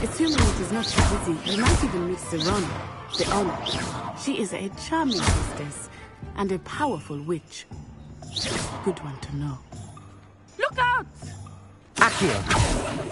Assuming it is not too busy, you might even meet Serona, the owner. She is a charming hostess and a powerful witch. Good one to know. Look out! Accio!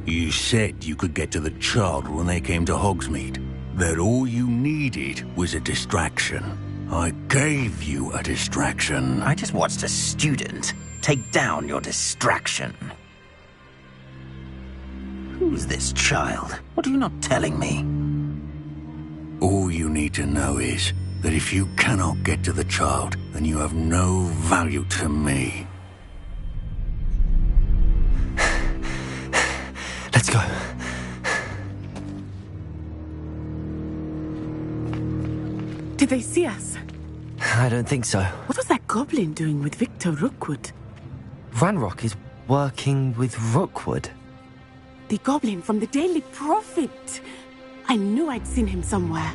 You said you could get to the child when they came to Hogsmeade. That all you needed was a distraction. I gave you a distraction. I just watched a student take down your distraction. Who's this child? What are you not telling me? All you need to know is that if you cannot get to the child, then you have no value to me. Let's go. Did they see us? I don't think so. What was that goblin doing with Victor Rookwood? Ranrock is working with Rookwood. The goblin from the Daily Prophet. I knew I'd seen him somewhere.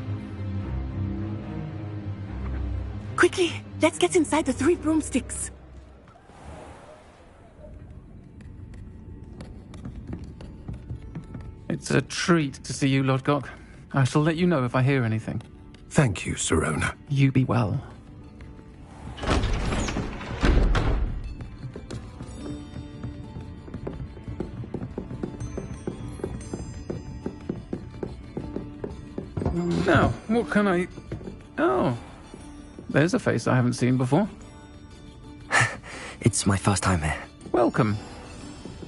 Quickly, let's get inside the 3 broomsticks. It's a treat to see you, Lodgok. I shall let you know if I hear anything. Thank you, Serona. You be well. Now, what can I... Oh, there's a face I haven't seen before. It's my first time here. Welcome.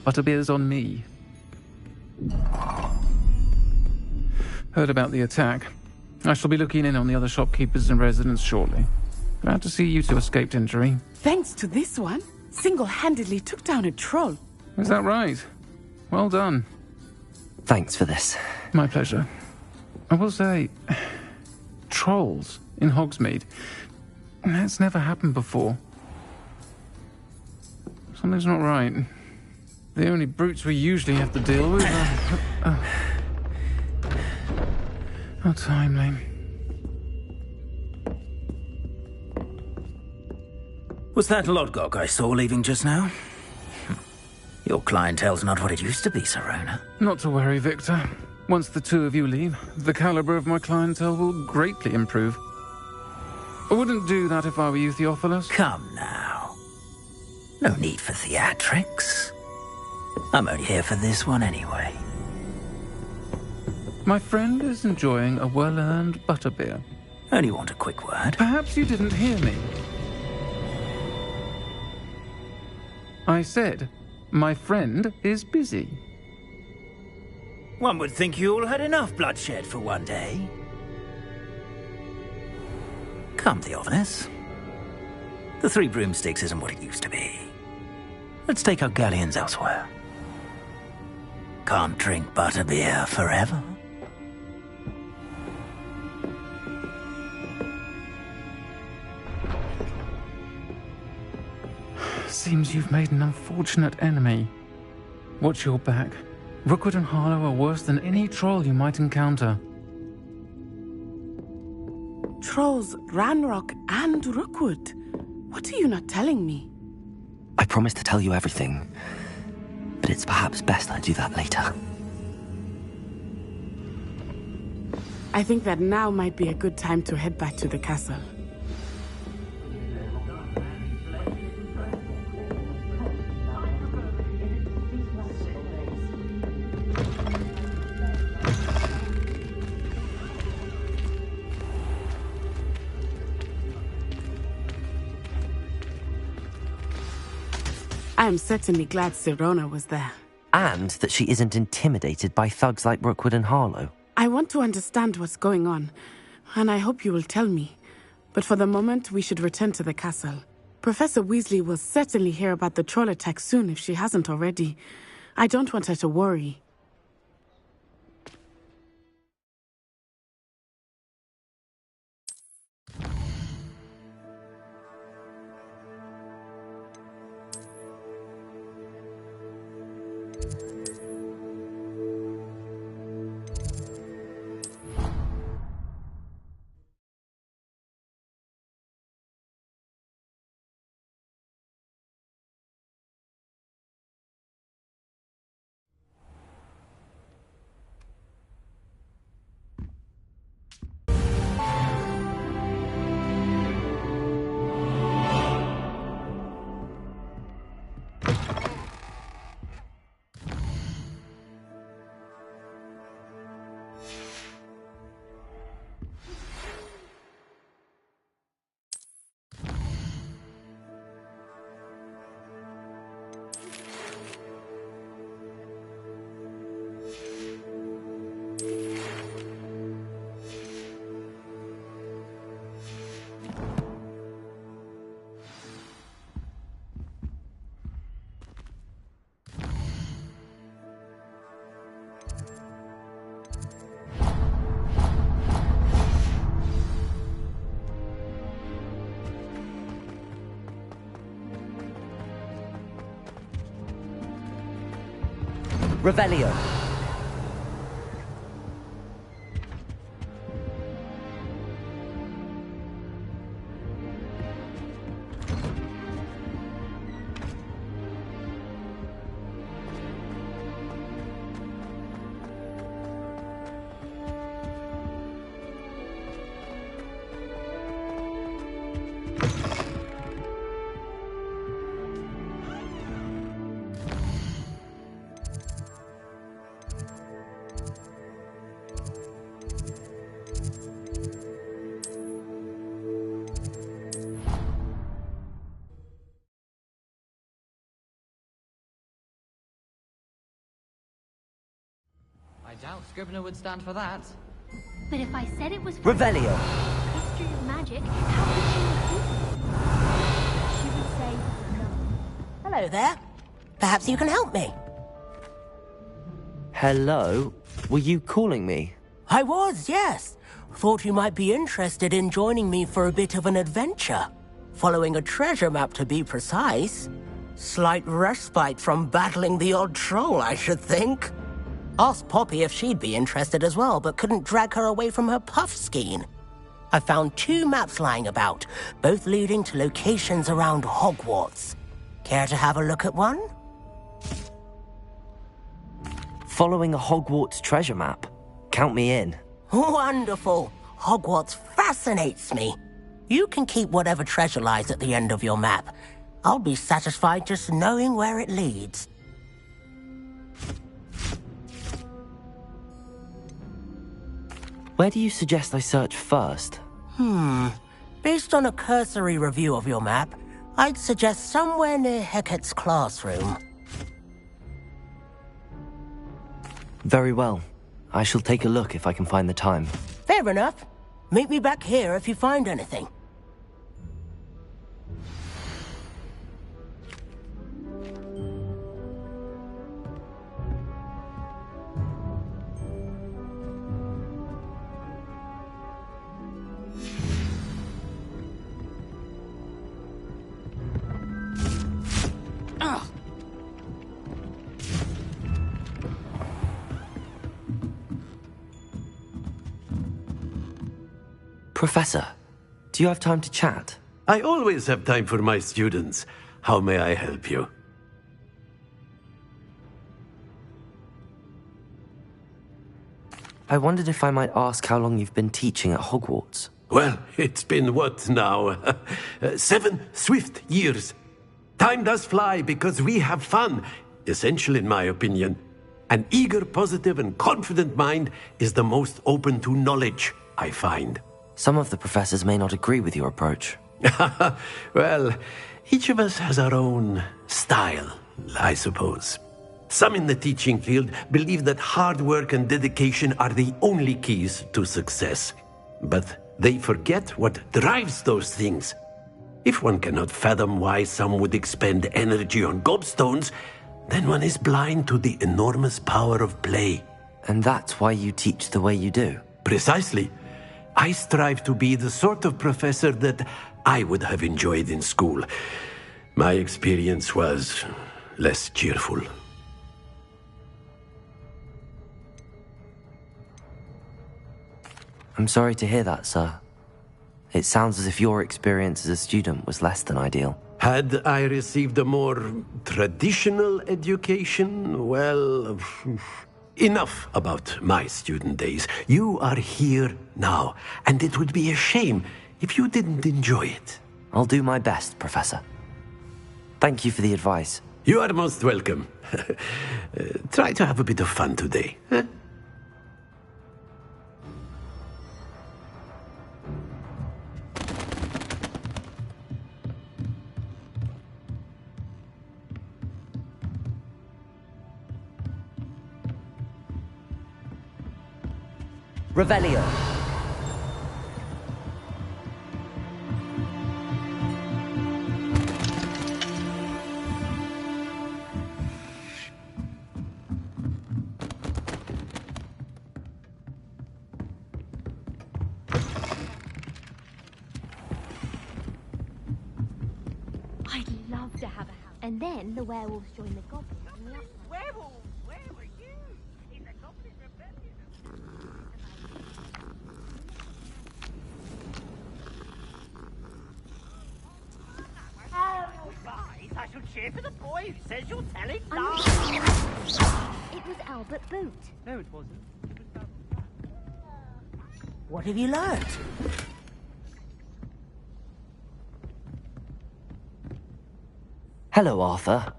Butterbeer's on me. Heard about the attack. I shall be looking in on the other shopkeepers and residents shortly. Glad to see you two escaped injury. Thanks to this one, single-handedly took down a troll. Is that right? Well done. Thanks for this. My pleasure. I will say, trolls in Hogsmeade. That's never happened before. Something's not right. The only brutes we usually have to deal with are... How timely. Was that Lodgok I saw leaving just now? Your clientele's not what it used to be, Serona. Not to worry, Victor. Once the two of you leave, the caliber of my clientele will greatly improve. I wouldn't do that if I were you, Theophilus. Come now. No need for theatrics. I'm only here for this one anyway. My friend is enjoying a well-earned butterbeer. Only want a quick word. Perhaps you didn't hear me. I said, my friend is busy. One would think you all had enough bloodshed for one day. Come, Theophilus. The 3 broomsticks isn't what it used to be. Let's take our galleons elsewhere. Can't drink butterbeer forever. Seems you've made an unfortunate enemy. Watch your back. Rookwood and Harlow are worse than any troll you might encounter. Trolls, Ranrock, and Rookwood. What are you not telling me? I promised to tell you everything, but it's perhaps best I do that later. I think that now might be a good time to head back to the castle. I am certainly glad Sirona was there. And that she isn't intimidated by thugs like Rookwood and Harlow. I want to understand what's going on, and I hope you will tell me. But for the moment, we should return to the castle. Professor Weasley will certainly hear about the troll attack soon if she hasn't already. I don't want her to worry. Revelio. I doubt Scrivener would stand for that. But if I said it was Revelio. history of magic, how could she refuse? She would say no. Hello there. Perhaps you can help me. Hello? Were you calling me? I was, yes. Thought you might be interested in joining me for a bit of an adventure. Following a treasure map, to be precise. Slight respite from battling the odd troll, I should think. Asked Poppy if she'd be interested as well, but couldn't drag her away from her puff skein. I found 2 maps lying about, both leading to locations around Hogwarts. Care to have a look at one? Following a Hogwarts treasure map. Count me in. Wonderful. Hogwarts fascinates me. You can keep whatever treasure lies at the end of your map. I'll be satisfied just knowing where it leads. Where do you suggest I search first? Based on a cursory review of your map, I'd suggest somewhere near Hecat's classroom. Very well. I shall take a look if I can find the time. Fair enough. Meet me back here if you find anything. Professor, do you have time to chat? I always have time for my students. How may I help you? I wondered if I might ask how long you've been teaching at Hogwarts. Well, it's been what now? 7 swift years. Time does fly because we have fun. Essential in my opinion. An eager, positive, and confident mind is the most open to knowledge, I find. Some of the professors may not agree with your approach. Well, each of us has our own style, I suppose. Some in the teaching field believe that hard work and dedication are the only keys to success. But they forget what drives those things. If one cannot fathom why some would expend energy on gobstones, then one is blind to the enormous power of play. And that's why you teach the way you do? Precisely. I strive to be the sort of professor that I would have enjoyed in school. My experience was less cheerful. I'm sorry to hear that, sir. It sounds as if your experience as a student was less than ideal. Had I received a more traditional education, well, enough about my student days. You are here now, and it would be a shame if you didn't enjoy it. I'll do my best, Professor. Thank you for the advice. You are most welcome. Try to have a bit of fun today. Huh? Revelio. I'd love to have a house. And then the werewolves join the goblins. Werewolves? Where were you? In the goblin rebellion. I shall cheer for the boy who says you're telling lies. It was Albert Boot. No, it wasn't. What have you learned? Hello, Arthur.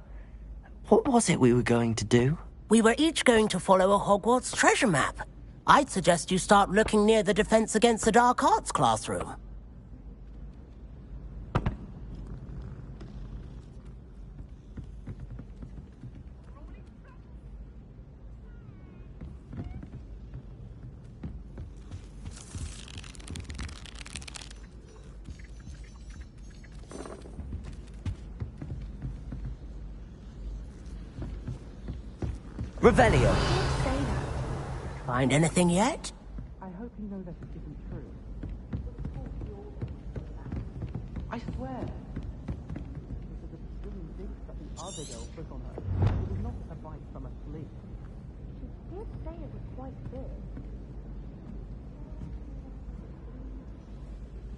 What was it we were going to do? We were each going to follow a Hogwarts treasure map. I'd suggest you start looking near the Defense Against the Dark Arts classroom. Revelio. Find anything yet? I hope you know that it isn't true. I swear. Because of the swimming digs that the other girl put on her. It was not a bite from a flea. She did say it was quite big.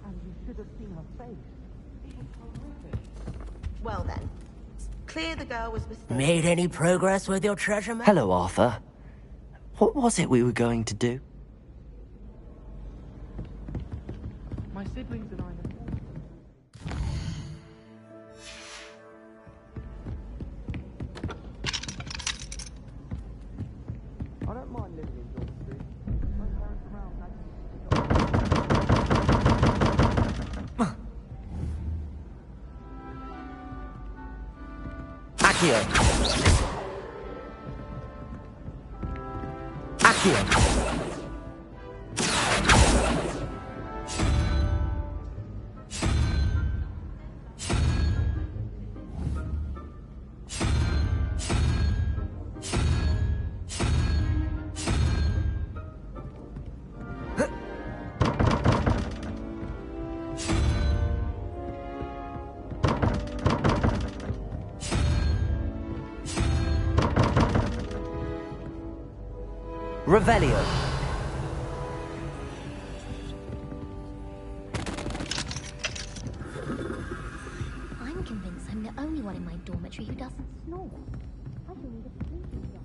And you should have seen her face. It was horrific. Well then, clear the girl was mistaken. Made any progress with your treasure map? Hello, Arthur. What was it we were going to do? My siblings and I have... I don't mind living in George Street. My parents around Accio. Accio. Revelio. I'm convinced I'm the only one in my dormitory who doesn't snore. I shall need a sleeping drop.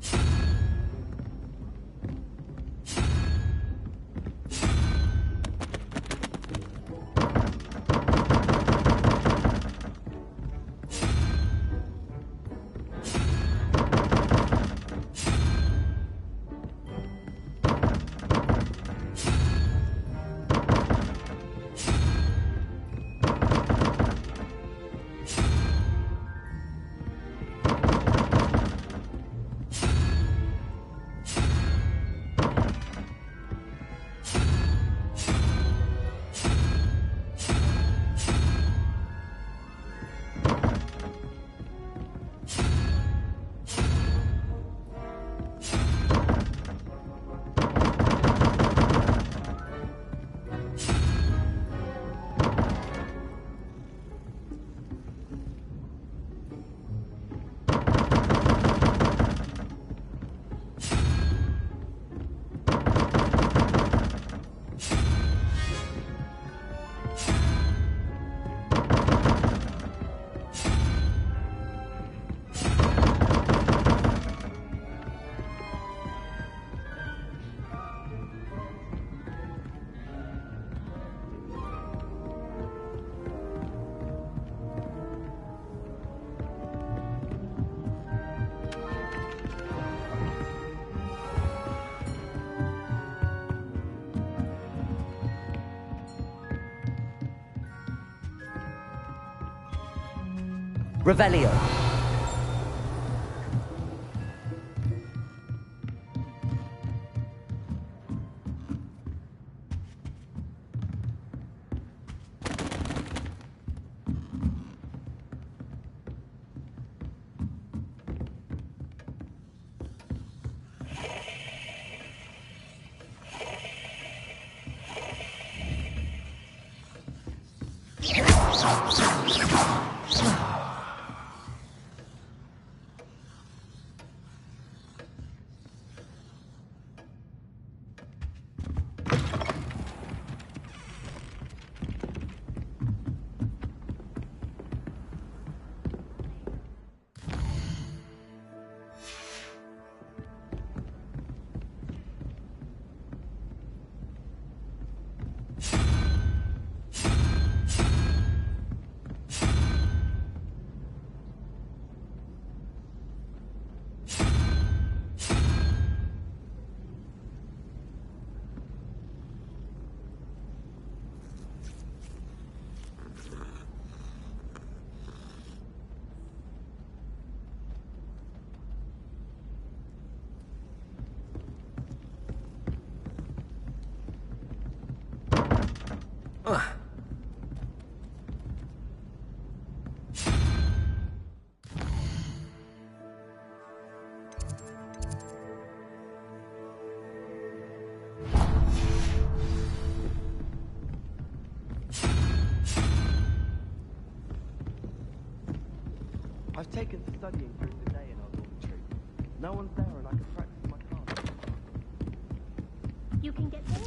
Revelio. I've taken to studying during the day in our dormitory. No one's there and I can practice my card. You can get there?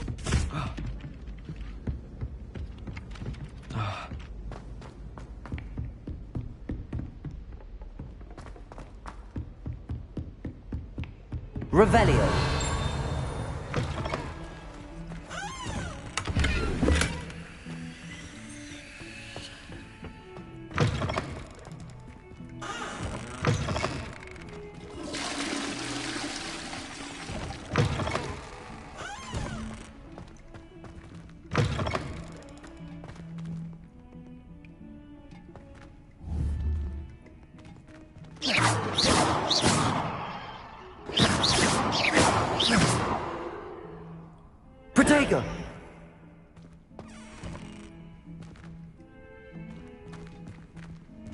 Revelio. Protego!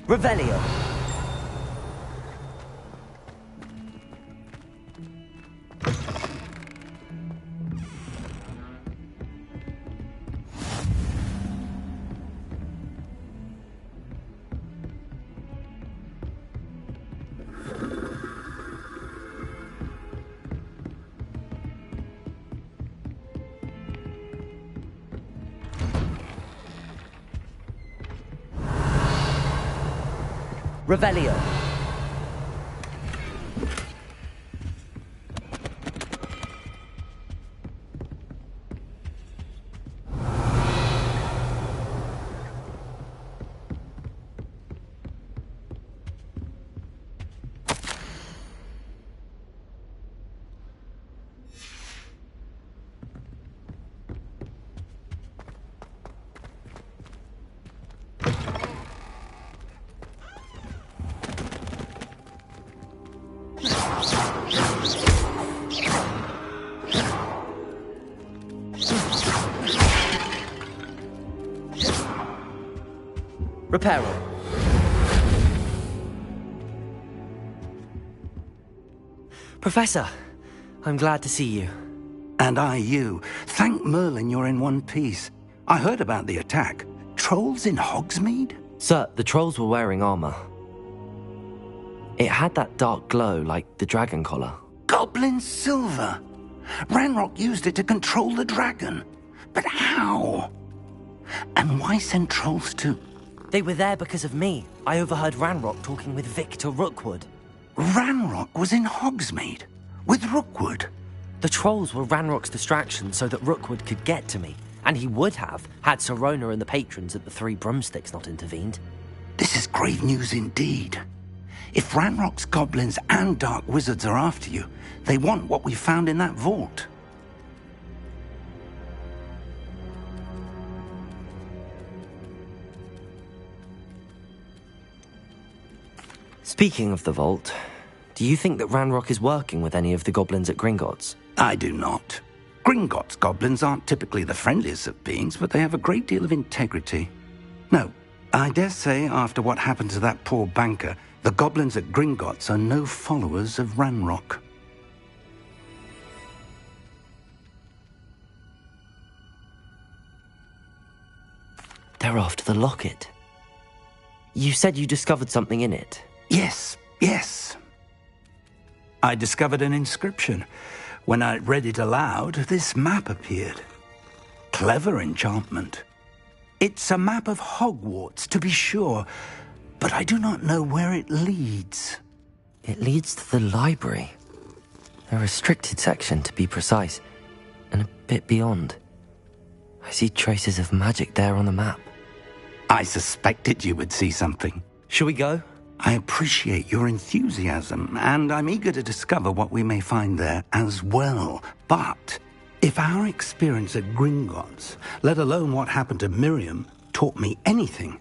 Revelio. Revelio. Reparo. Professor, I'm glad to see you. And I you. Thank Merlin you're in one piece. I heard about the attack. Trolls in Hogsmeade? Sir, the trolls were wearing armor. It had that dark glow like the dragon collar. Goblin silver! Ranrock used it to control the dragon. But how? And why send trolls to... They were there because of me. I overheard Ranrock talking with Victor Rookwood. Ranrock was in Hogsmeade? With Rookwood? The trolls were Ranrock's distraction so that Rookwood could get to me. And he would have, had Sirona and the patrons at the Three Broomsticks not intervened. This is grave news indeed. If Ranrock's goblins and dark wizards are after you, they want what we found in that vault. Speaking of the vault, do you think that Ranrock is working with any of the goblins at Gringotts? I do not. Gringotts goblins aren't typically the friendliest of beings, but they have a great deal of integrity. No, I dare say after what happened to that poor banker, the goblins at Gringotts are no followers of Ranrock. They're after the locket. You said you discovered something in it. Yes. I discovered an inscription. When I read it aloud, this map appeared. Clever enchantment. It's a map of Hogwarts, to be sure, but I do not know where it leads. It leads to the library. A restricted section, to be precise, and a bit beyond. I see traces of magic there on the map. I suspected you would see something. Shall we go? I appreciate your enthusiasm, and I'm eager to discover what we may find there as well. But if our experience at Gringotts, let alone what happened to Miriam, taught me anything,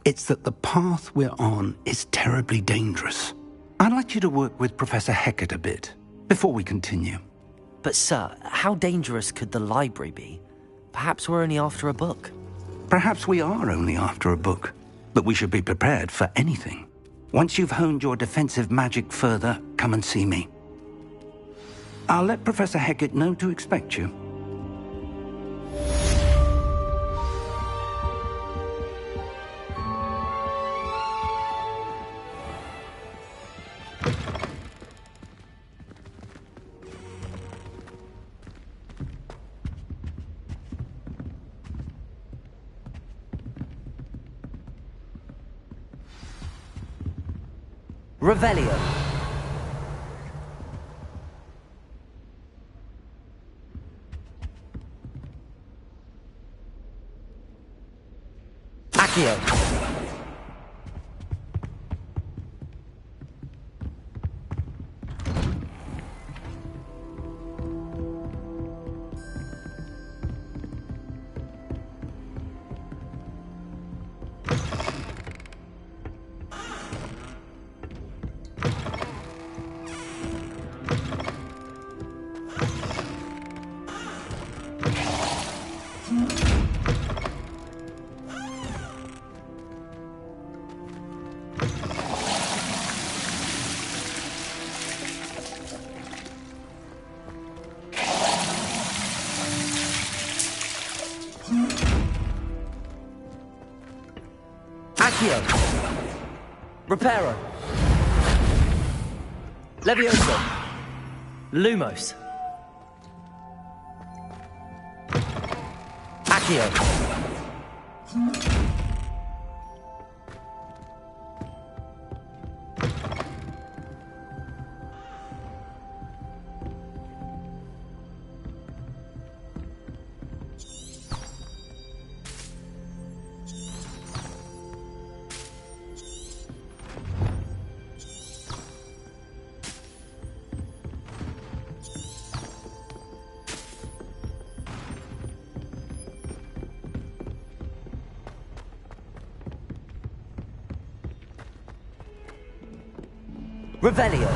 it's that the path we're on is terribly dangerous. I'd like you to work with Professor Hecat a bit before we continue. But sir, how dangerous could the library be? Perhaps we're only after a book. Perhaps we are only after a book, but we should be prepared for anything. Once you've honed your defensive magic further, come and see me. I'll let Professor Hecat know to expect you. Revelio. Accio. Accio. Reparo. Levioso. Lumos. Accio. Revelio.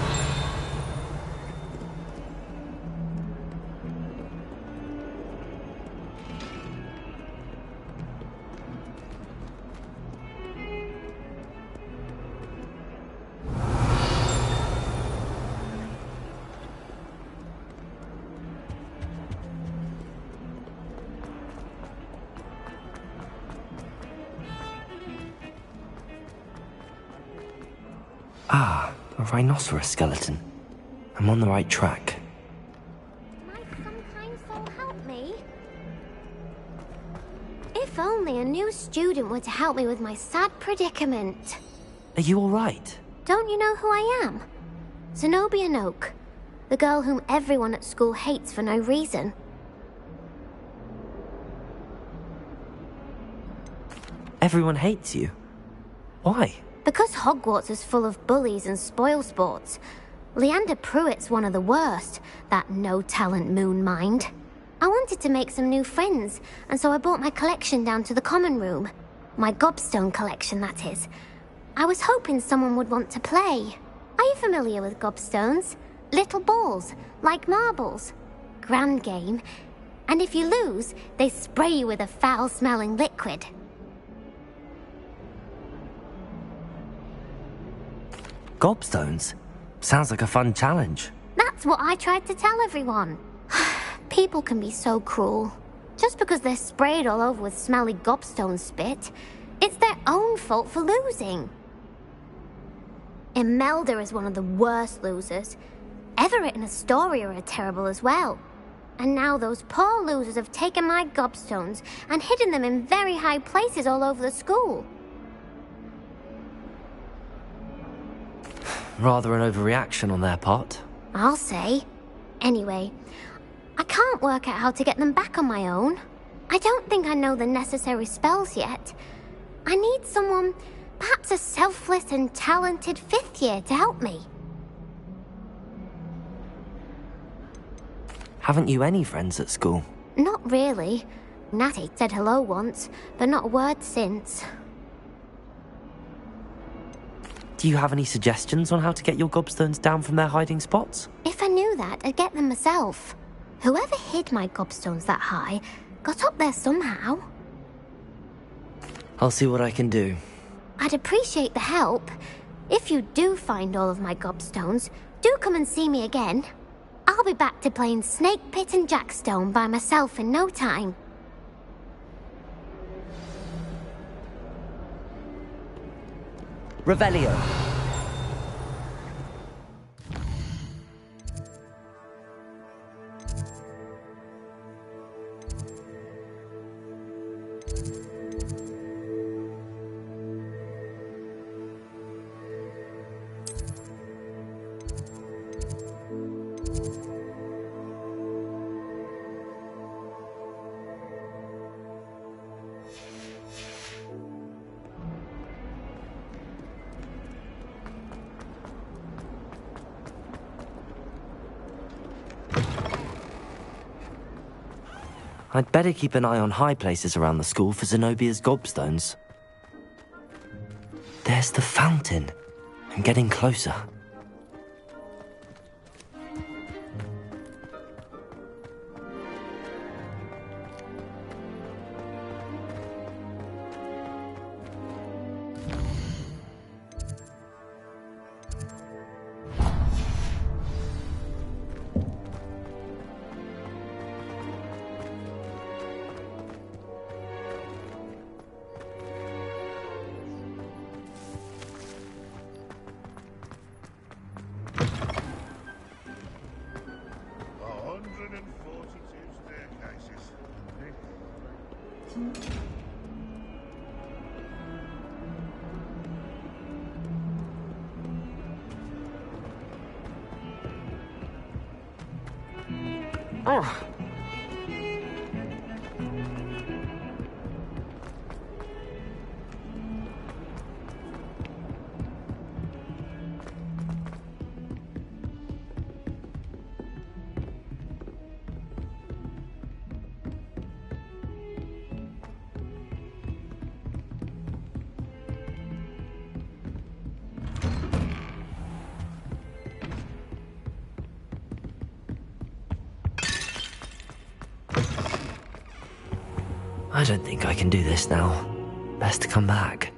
Ah, a rhinoceros skeleton. I'm on the right track. Might sometime so help me. If only a new student were to help me with my sad predicament. Are you all right? Don't you know who I am? Zenobia Noak, the girl whom everyone at school hates for no reason. Everyone hates you. Why? Because Hogwarts is full of bullies and spoilsports. Leander Pruitt's one of the worst, that no-talent moon mind. I wanted to make some new friends, and so I brought my collection down to the common room. My gobstone collection, that is. I was hoping someone would want to play. Are you familiar with gobstones? Little balls, like marbles. Grand game. And if you lose, they spray you with a foul-smelling liquid. Gobstones? Sounds like a fun challenge. That's what I tried to tell everyone. People can be so cruel. Just because they're sprayed all over with smelly gobstone spit, it's their own fault for losing. Imelda is one of the worst losers. Everett and Astoria are terrible as well. And now those poor losers have taken my gobstones and hidden them in very high places all over the school. Rather an overreaction on their part. I'll say. Anyway, I can't work out how to get them back on my own. I don't think I know the necessary spells yet. I need someone, perhaps a selfless and talented 5th year to help me. Haven't you any friends at school? Not really. Natty said hello once, but not a word since. Do you have any suggestions on how to get your gobstones down from their hiding spots? If I knew that, I'd get them myself. Whoever hid my gobstones that high got up there somehow. I'll see what I can do. I'd appreciate the help. If you do find all of my gobstones, do come and see me again. I'll be back to playing Snake Pit and Jackstone by myself in no time. Revelio. I'd better keep an eye on high places around the school for Zenobia's gobstones. There's the fountain. I'm getting closer. I don't think I can do this now. Best to come back.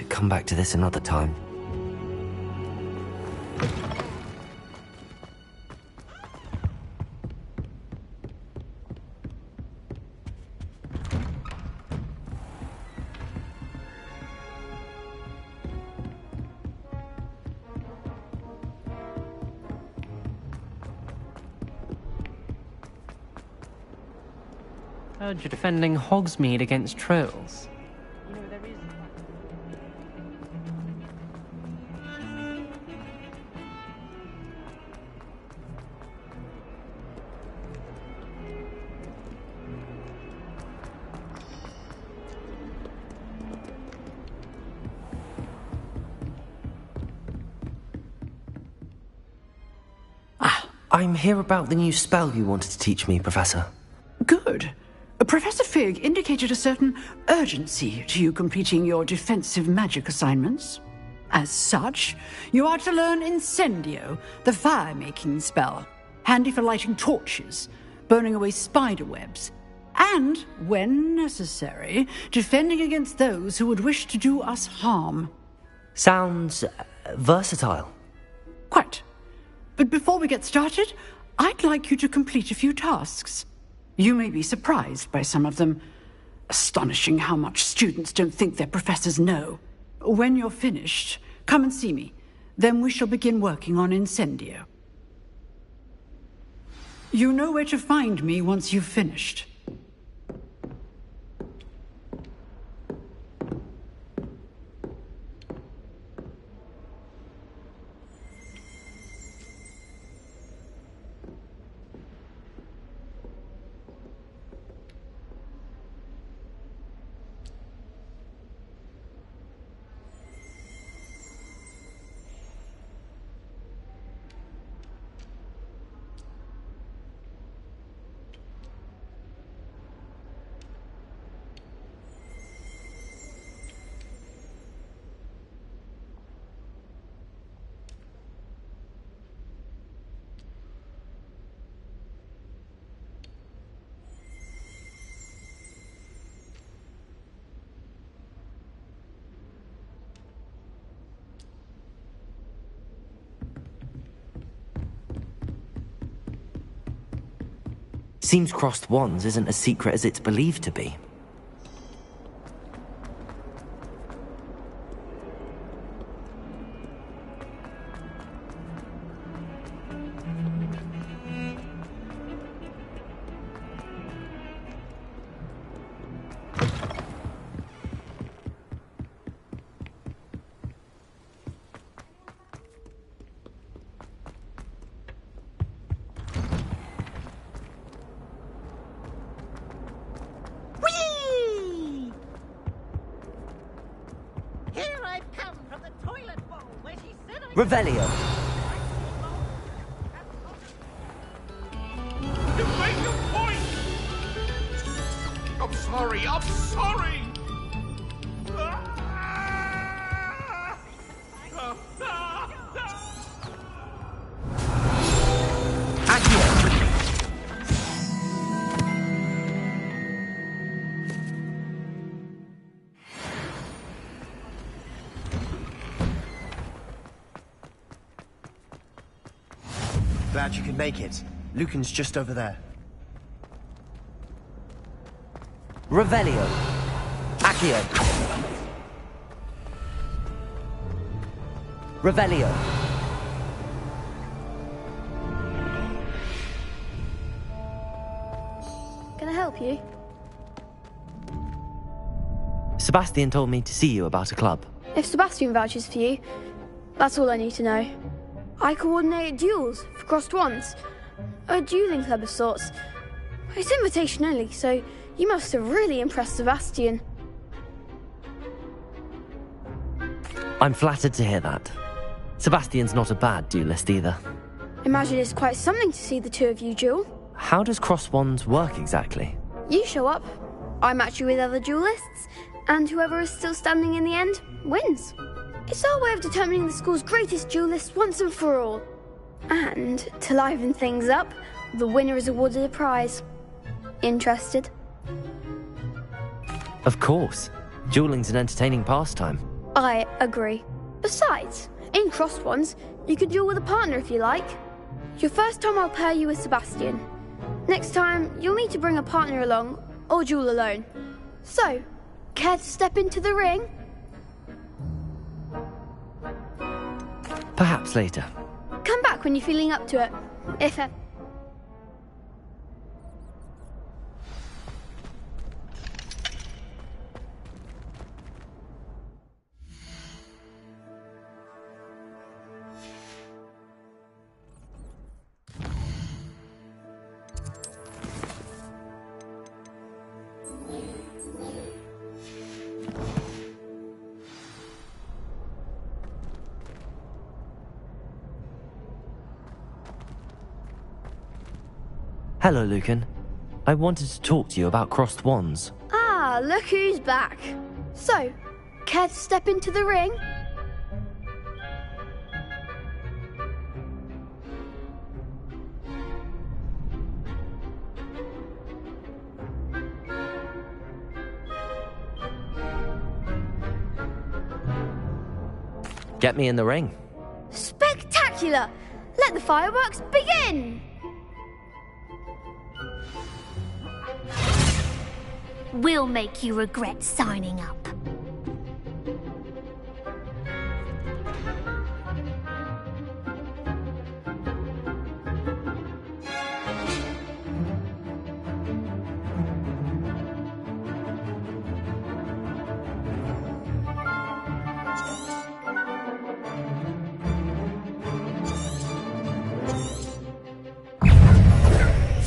should come back to this another time. Heard you're defending Hogsmeade against trolls. You know, there is... I'm here about the new spell you wanted to teach me, Professor. Good. Professor Fig indicated a certain urgency to you completing your defensive magic assignments. As such, you are to learn Incendio, the fire-making spell, handy for lighting torches, burning away spider webs, and, when necessary, defending against those who would wish to do us harm. Sounds versatile. Quite. But before we get started, I'd like you to complete a few tasks. You may be surprised by some of them. Astonishing how much students don't think their professors know. When you're finished, come and see me. Then we shall begin working on Incendio. You know where to find me once you've finished. Seems crossed wands isn't as secret as it's believed to be. Revelio. You make your point! I'm sorry, I'm sorry! Glad you could make it. Lucan's just over there. Revelio. Accio. Revelio. Can I help you? Sebastian told me to see you about a club. If Sebastian vouches for you, that's all I need to know. I coordinate duels for crossed wands. A dueling club of sorts. It's invitation only, so you must have really impressed Sebastian. I'm flattered to hear that. Sebastian's not a bad duelist either. Imagine it's quite something to see the two of you duel. How does cross wands work exactly? You show up, I match you with other duelists, and whoever is still standing in the end wins. It's our way of determining the school's greatest duelist once and for all. And, to liven things up, the winner is awarded a prize. Interested? Of course. Dueling's an entertaining pastime. I agree. Besides, in Crossed Ones, you can duel with a partner if you like. Your first time I'll pair you with Sebastian. Next time, you'll need to bring a partner along, or duel alone. So, care to step into the ring? Perhaps later. Come back when you're feeling up to it. If ever. Hello, Lucan. I wanted to talk to you about Crossed Wands. Ah, look who's back. So, care to step into the ring? Get me in the ring. Spectacular! Let the fireworks begin! We'll make you regret signing up.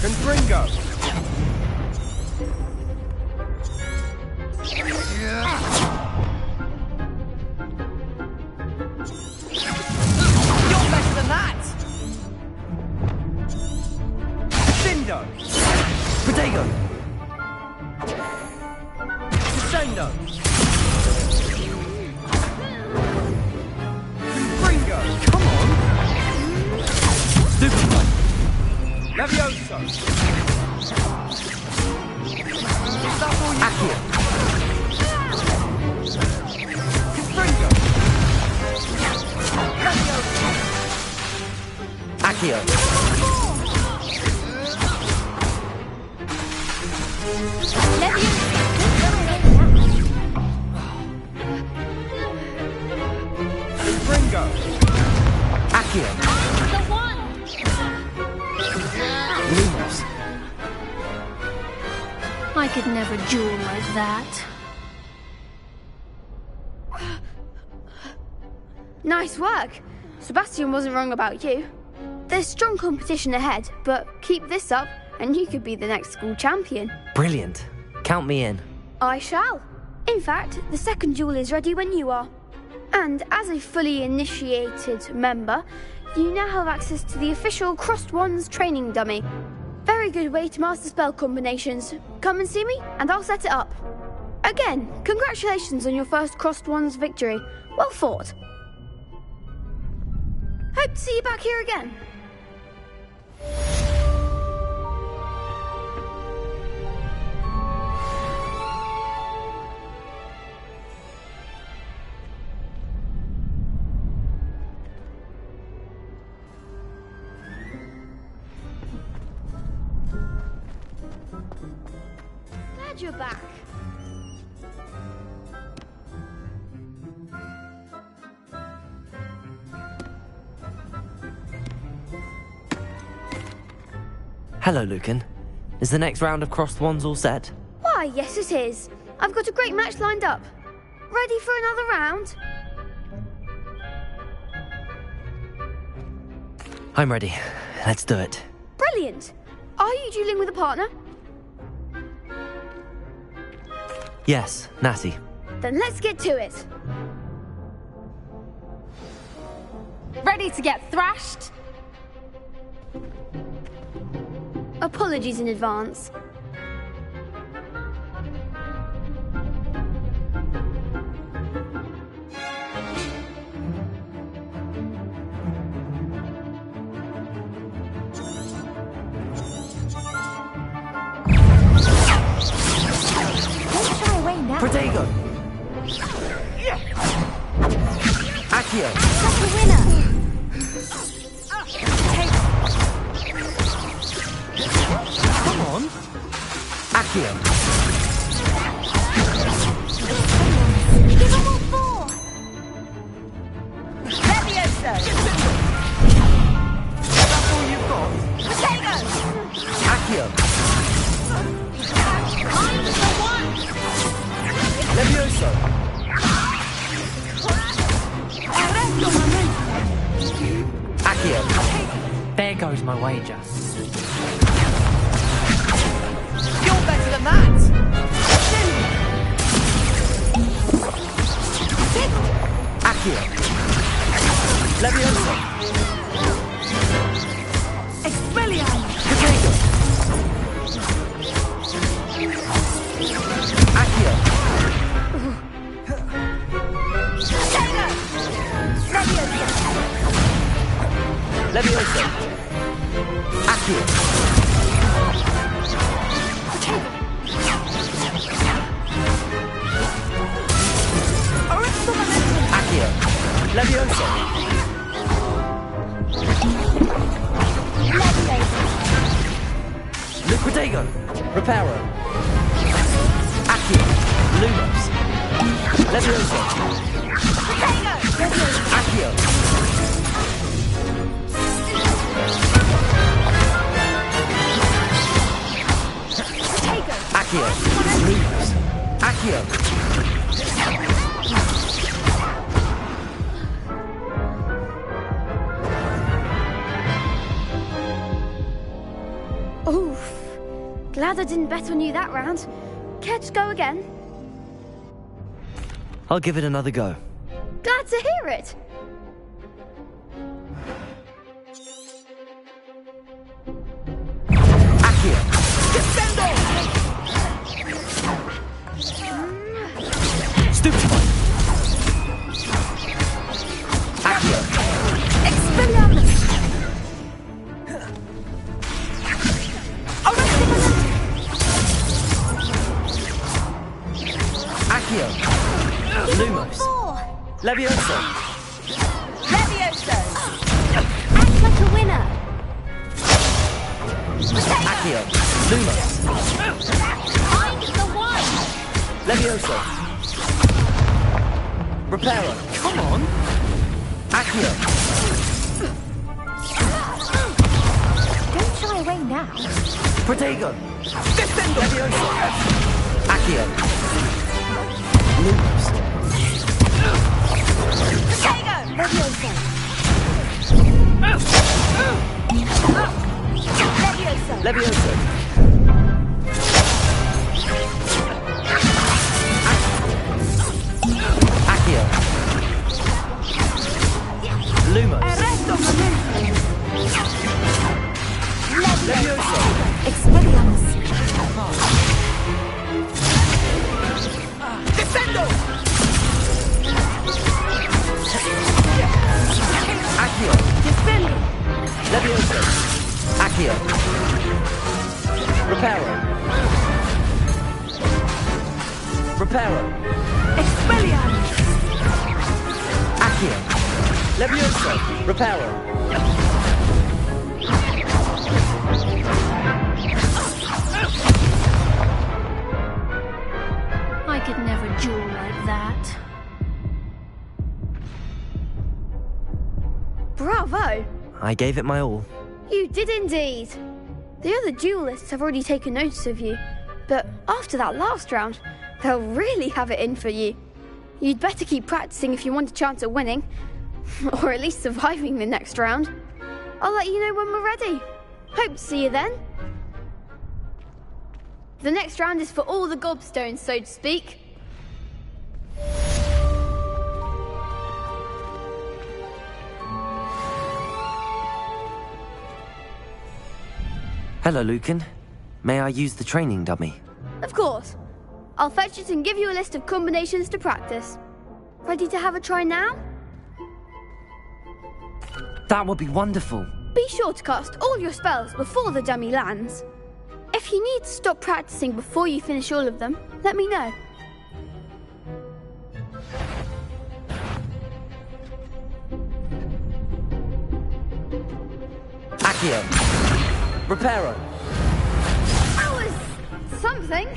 Confringo! You're better than that! Cindo! Protego! Crescendo! Confringo! Come on! Super! Levioso! Is that all you Accio! Confringo! Accio! Confringo! Accio! Lose. I could never duel like that. Nice work. Sebastian wasn't wrong about you. There's strong competition ahead, but keep this up and you could be the next school champion. Brilliant. Count me in. I shall. In fact, the second duel is ready when you are. And as a fully initiated member, you now have access to the official Crossed Wands training dummy. Very good way to master spell combinations. Come and see me and I'll set it up. Again, congratulations on your first Crossed Wands victory. Well fought. Hope to see you back here again. Glad you're back. Hello, Lucan. Is the next round of Crossed Wands all set? Why, yes it is. I've got a great match lined up. Ready for another round? I'm ready. Let's do it. Brilliant. Are you dueling with a partner? Yes, Natty. Then let's get to it. Ready to get thrashed? Apologies in advance. Don't shy away now. Protego! Accio! That's the winner! Come on! Accio! Give them all four! Levioso! That's all you've got? Potato! Accio! I'm the one! Levioso! Accio! There goes my wager. You're better than that! Accio! Levioso! Expelliarmus! Potato! Accio! Potato! Levioso! Levioso! Accio! Accio! Levioso! Liquidago! Reparo! Accio! Lumos! Levioso! Accio! Accio! Lumos! Accio! Oof. Glad I didn't bet on you that round. Care to go again? I'll give it another go. Glad to hear it. Accio! Stupefy! Accio! Expelliarmus! Accio! Lumos! Levioso! Levioso! Act like a winner! Accio! Lumos! I'm the one! Levioso! Reparo! Come on! Accio! Don't shy away now. Protego! Levioso! Accio! Lumos! Potato! Levioso. Levioso! Levioso! Accio! Lumos! Levioso! Expelliarmus. Defendo! Accio! Defendo! Levioso! Accio! Reparo! Reparo! Expelliarmus! Accio! Levioso! Reparo! I could never duel like that. Bravo! I gave it my all. You did indeed. The other duelists have already taken notice of you, but after that last round, they'll really have it in for you. You'd better keep practicing if you want a chance at winning, or at least surviving the next round. I'll let you know when we're ready. Hope to see you then. The next round is for all the gobstones, so to speak. Hello, Lucan. May I use the training dummy? Of course. I'll fetch it and give you a list of combinations to practice. Ready to have a try now? That would be wonderful. Be sure to cast all your spells before the dummy lands. If you need to stop practicing before you finish all of them, let me know. Accio. Reparo. That was something.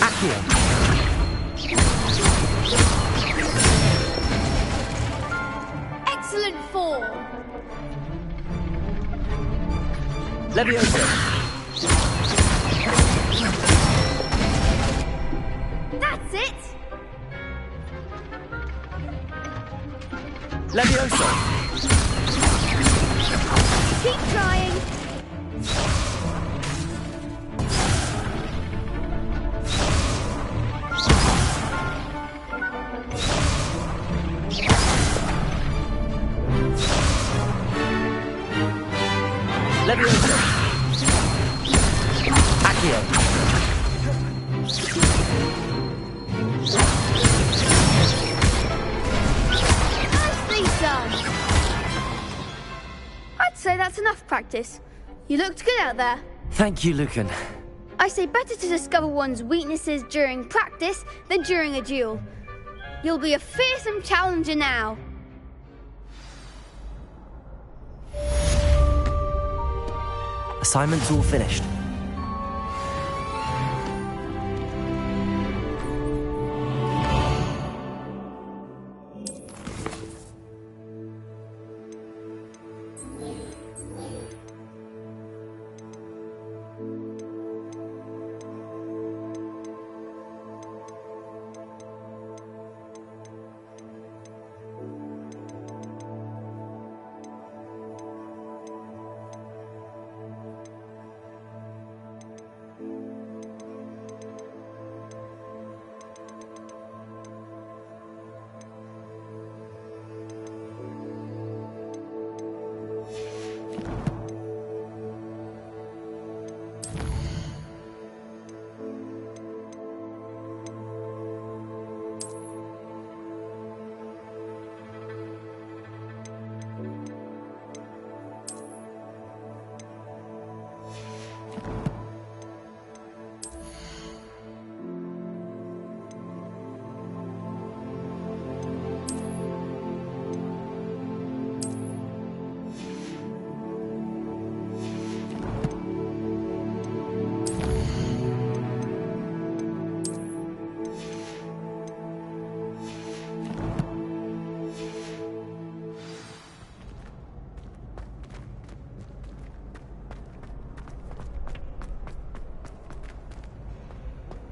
Accio. Excellent form. Levioso. That's it. Levioso. Keep trying. Levioso. Accio. Nicely done. I'd say that's enough practice. You looked good out there. Thank you, Lucan. I say better to discover one's weaknesses during practice than during a duel. You'll be a fearsome challenger now. Assignment's all finished.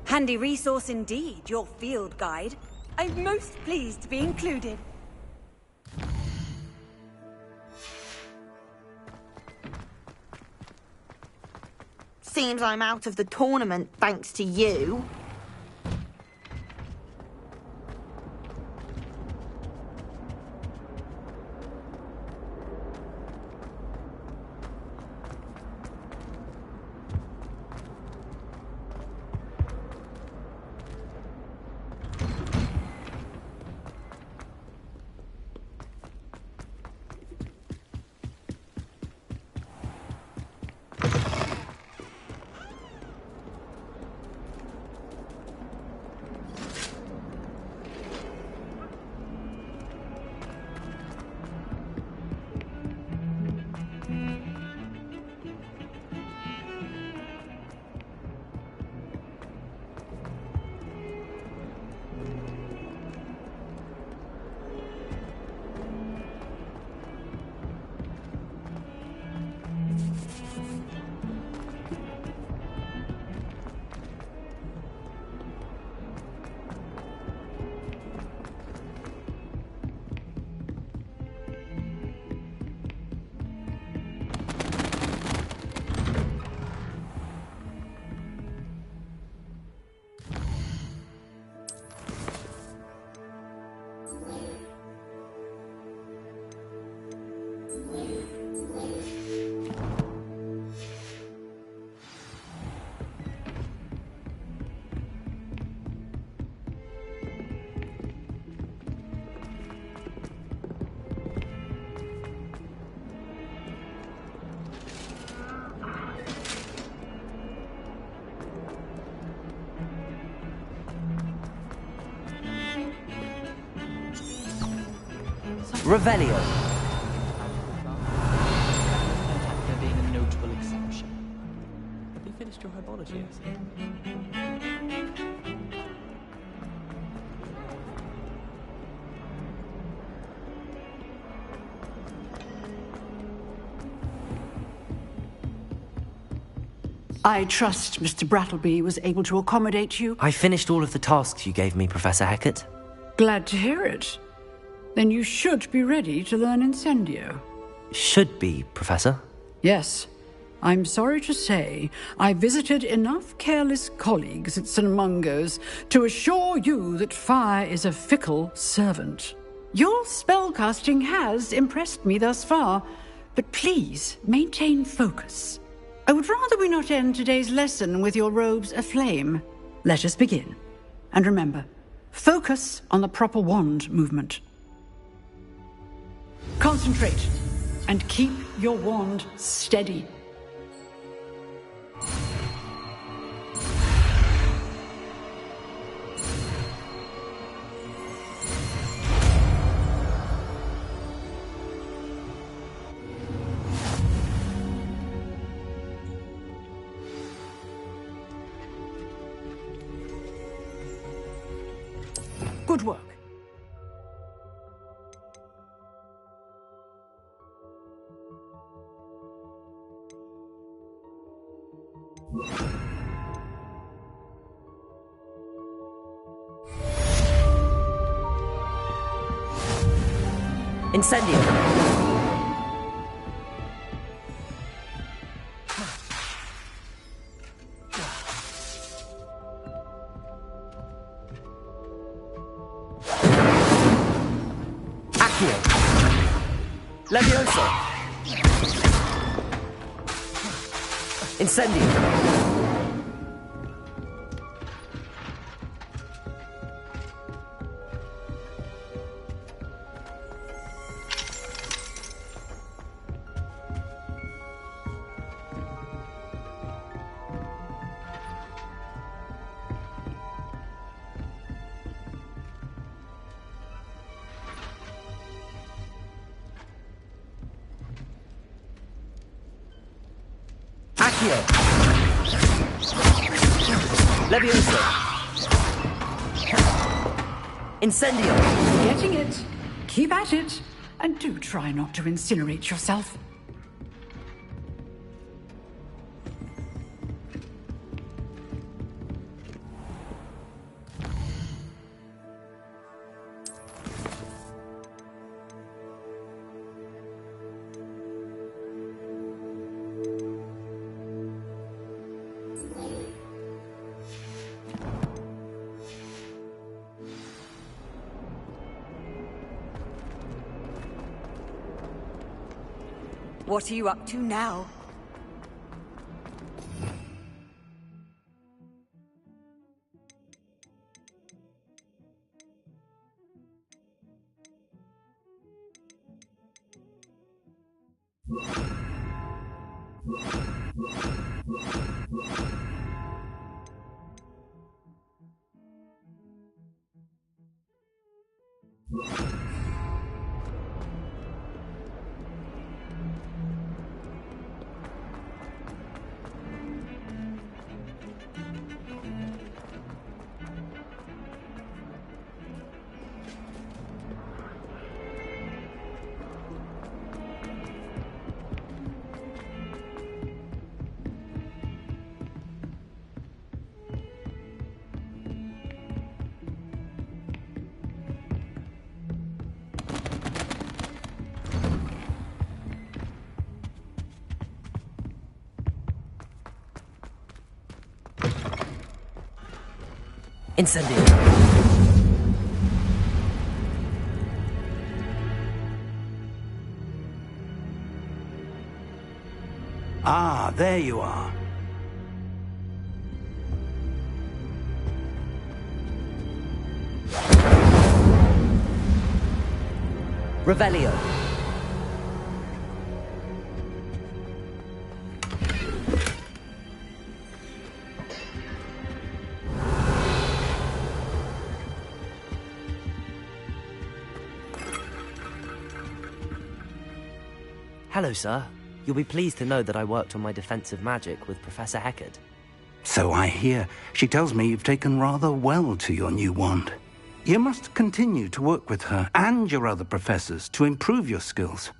Handy resource indeed, your field guide. I'm most pleased to be included. Seems I'm out of the tournament thanks to you. Revelio. test your herbology, I see. I trust Mr. Brattleby was able to accommodate you. I finished all of the tasks you gave me, Professor Hecat. Glad to hear it. Then you should be ready to learn Incendio. Should be, Professor. Yes. I'm sorry to say, I visited enough careless colleagues at St. Mungo's to assure you that fire is a fickle servant. Your spellcasting has impressed me thus far, but please maintain focus. I would rather we not end today's lesson with your robes aflame. Let us begin. And remember, focus on the proper wand movement. Concentrate, and keep your wand steady. Good work. Incendio. Levioso! Incendio! Levioso! Incendio! Getting it. Keep at it. And do try not to incinerate yourself. What are you up to now? Incendio! Ah, there you are. Revelio! Hello, sir. You'll be pleased to know that I worked on my defensive magic with Professor Hecat. So I hear. She tells me you've taken rather well to your new wand. You must continue to work with her and your other professors to improve your skills.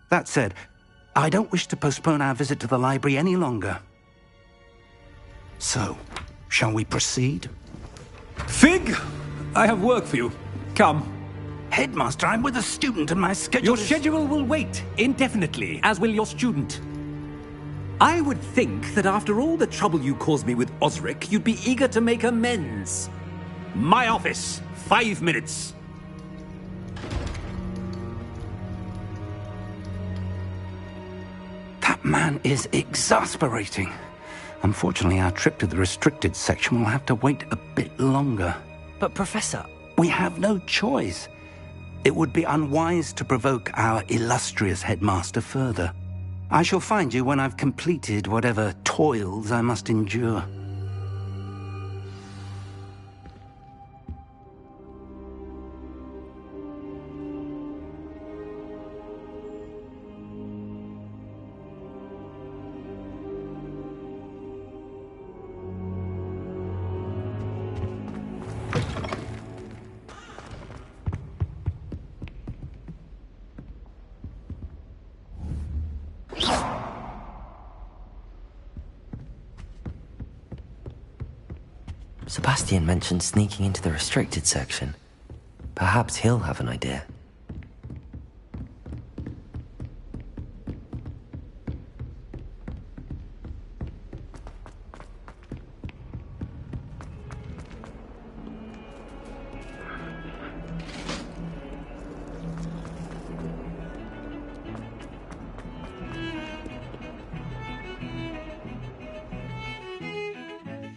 That said, I don't wish to postpone our visit to the library any longer. So, shall we proceed? Fig! I have work for you. Come. Headmaster, I'm with a student and my schedule Your schedule will wait indefinitely, as will your student. I would think that after all the trouble you caused me with Osric, you'd be eager to make amends. My office, 5 minutes. That man is exasperating. Unfortunately, our trip to the restricted section will have to wait a bit longer. But Professor... We have no choice. It would be unwise to provoke our illustrious headmaster further. I shall find you when I've completed whatever toils I must endure. Sebastian mentioned sneaking into the restricted section. Perhaps he'll have an idea.